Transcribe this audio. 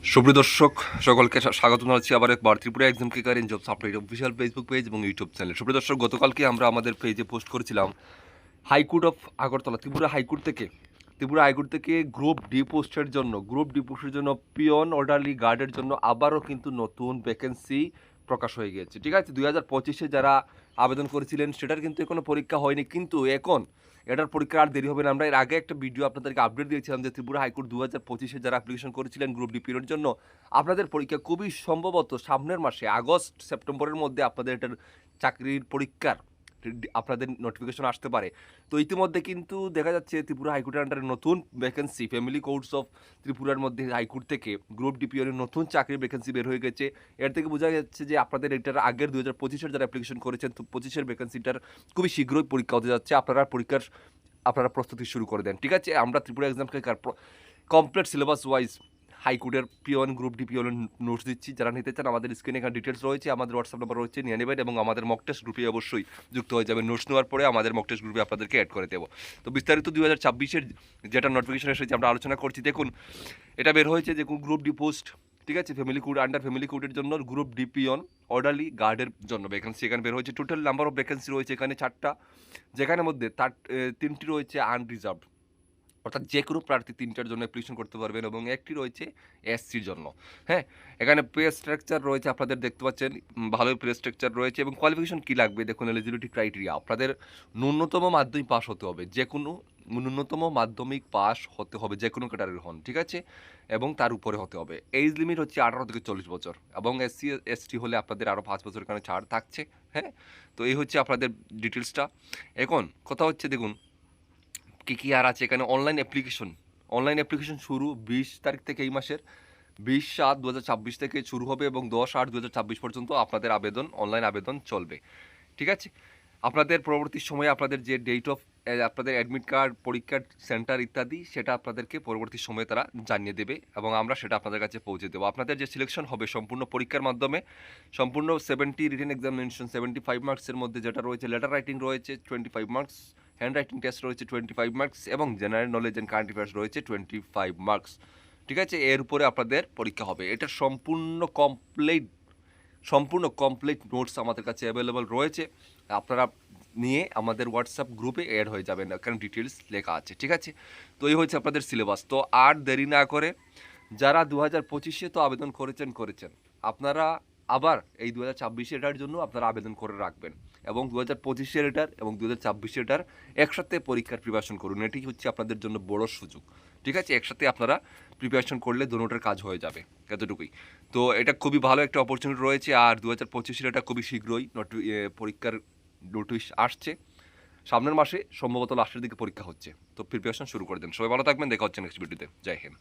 সুপ্রিয় দর্শক সকলকে স্বাগত জানাচ্ছি আবার একবার Tripura exam কিকার in jobs update official Facebook page এবং ইউটিউব চ্যানেল। সুপ্রিয় দর্শক, গতকালকে আমরা আমাদের পেজে পোস্ট করেছিলাম high court of Agartala Tripura high court থেকে গ্রুপ ডি পোস্টের জন্য পিয়ন অর্ডারলি গার্ডের জন্য আবারও কিন্তু নতুন ভ্যাকেন্সি প্রকাশ হয়ে গিয়েছে। ঠিক আছে, 2025-এ যারা আবেদন করেছিলেন সেটার কিন্তু এখনো পরীক্ষা হয়নি, কিন্তু এখন এটার পরীক্ষা আর দেরি হবে না। আমরা এর আগে একটা ভিডিও আপনাদেরকে আপডেট দিয়েছিলাম যে ত্রিপুরা হাইকোর্ট 2025-এ যারা অ্যাপ্লিকেশন করেছিলেন গ্রুপ ডি পিরিয়ডের জন্য, আপনাদের পরীক্ষা খুবই সম্ভবত সামনের মাসে আগস্ট সেপ্টেম্বরের মধ্যে আপনাদের এটার চাকরির পরীক্ষার আপনাদের নোটিফিকেশন আসতে পারে। তো ইতিমধ্যে কিন্তু দেখা যাচ্ছে ত্রিপুরা হাইকোর্টের আন্ডারে নতুন ভ্যাকেন্সি ফ্যামিলি কোর্টস অফ ত্রিপুরার মধ্যে হাইকোর্ট থেকে গ্রুপ ডিপিওর নতুন চাকরির ভ্যাকেন্সি বের হয়ে গেছে। এর থেকে বোঝা যাচ্ছে যে আপনাদের এটার আগের 2025-এর যারা অ্যাপ্লিকেশন করেছেন, তো 25-এর ভ্যাকেন্সিটার খুবই শীঘ্রই পরীক্ষা হতে যাচ্ছে। আপনারা প্রস্তুতি শুরু করে দেন। ঠিক আছে, আমরা Tripura exam complete syllabus wise হাইকোর্টের পিওন গ্রুপ ডি পিওনের নোটস দিচ্ছি। যারা নিতে চান আমাদের স্ক্রিনে এখানে ডিটেলস রয়েছে, আমাদের হোয়াটসঅ্যাপ নাম্বার রয়েছে, নিয়ে নেবেন এবং আমাদের মক টেস্ট গ্রুপে অবশ্যই যুক্ত হয়ে যাবে। নোটস নেওয়ার পরে আমাদের মক টেস্ট গ্রুপে আপনাদেরকে অ্যাড করে দেবো। তো বিস্তারিত 2026-এর যেটা নোটিফিকেশন এসেছে আমরা আলোচনা করছি। দেখুন, এটা বের হয়েছে যে গ্রুপ ডি পোস্ট, ঠিক আছে, ফ্যামিলি কোডের জন্য গ্রুপ ডি পিওন অর্ডারলি গার্ডের জন্য ভ্যাকেন্সি এখানে বের হয়েছে। টোটাল নাম্বার অফ ভ্যাকেন্সি রয়েছে এখানে 4টা, যেখানে মধ্যে তার 3টি রয়েছে আনরিজার্ভড, অর্থাৎ যে কোনো প্রার্থী 3টার জন্য অ্যাপ্লিকেশন করতে পারবেন, এবং একটি রয়েছে এসসির জন্য। হ্যাঁ, এখানে পে স্ট্রাকচার রয়েছে, আপনাদের দেখতে পাচ্ছেন ভালোই পে স্ট্রাকচার রয়েছে। এবং কোয়ালিফিকেশন কী লাগবে দেখুন, এলিজিবিলিটি ক্রাইটেরিয়া আপনাদের ন্যূনতম মাধ্যমিক পাস হতে হবে, ন্যূনতম মাধ্যমিক পাস হতে হবে যে কোনো ক্যাটাগরির হন, ঠিক আছে, এবং তার উপরে হতে হবে। এজ লিমিট হচ্ছে 18 থেকে 40 বছর, এবং এসসি এসটি হলে আপনাদের আরও 5 বছর এখানে ছাড় থাকছে। হ্যাঁ, তো এই হচ্ছে আপনাদের ডিটেলসটা। এখন কথা হচ্ছে দেখুন কী আর আছে এখানে। অনলাইন অ্যাপ্লিকেশন শুরু 20 তারিখ থেকে, এই মাসের 20/7/2026 থেকে শুরু হবে এবং 10/8/2026 পর্যন্ত আপনাদের অনলাইন আবেদন চলবে। ঠিক আছে, আপনাদের পরবর্তী সময়ে আপনাদের যে ডেট অফ আপনাদের অ্যাডমিট কার্ড, পরীক্ষার সেন্টার ইত্যাদি সেটা আপনাদেরকে পরবর্তী সময়ে তারা জানিয়ে দেবে এবং আমরা সেটা আপনাদের কাছে পৌঁছে দেবো। আপনাদের যে সিলেকশন হবে সম্পূর্ণ পরীক্ষার মাধ্যমে, সম্পূর্ণ 70 রিটেন এক্সামিনেশন 75 মার্কসের মধ্যে, যেটা রয়েছে লেটার রাইটিং রয়েছে 25 মার্কস, হ্যান্ড রাইটিং টেস্ট রয়েছে 25 মার্কস, এবং general knowledge and current affairs রয়েছে 25 মার্কস। ঠিক আছে, এর উপরে আপনাদের পরীক্ষা হবে। এটা সম্পূর্ণ কমপ্লিট নোটস আমাদের কাছে অ্যাভেলেবল রয়েছে। আপনারা নিয়ে আমাদের হোয়াটসঅ্যাপ গ্রুপে অ্যাড হয়ে যাবেন, এখানে ডিটেলস লেখা আছে। ঠিক আছে, তো এই হচ্ছে আপনাদের সিলেবাস। তো আর দেরি না করে যারা 2025-এ তো আবেদন করেছেন, আপনারা আবার এই 2026 এটার জন্য আপনারা আবেদন করে রাখবেন, এবং 2025-এর এটার এবং 2026-এর এটার একসাথে পরীক্ষার প্রিপারেশন করুন। এটি হচ্ছে আপনাদের জন্য বড় সুযোগ। ঠিক আছে, একসাথে আপনারা প্রিপারেশন করলে দোনোটার কাজ হয়ে যাবে, এতটুকুই। তো এটা খুবই ভালো একটা অপরচুনিটি রয়েছে। আর 2025-এর এটা খুবই শীঘ্রই পরীক্ষার নোটিশ আসছে। সামনের মাসে সম্ভবত লাস্টের দিকে পরীক্ষা হচ্ছে। তো প্রিপারেশন শুরু করে দেন। সবাই ভালো থাকবেন, দেখা হচ্ছে নেক্সট ভিডিওতে। জয় হিন্দ।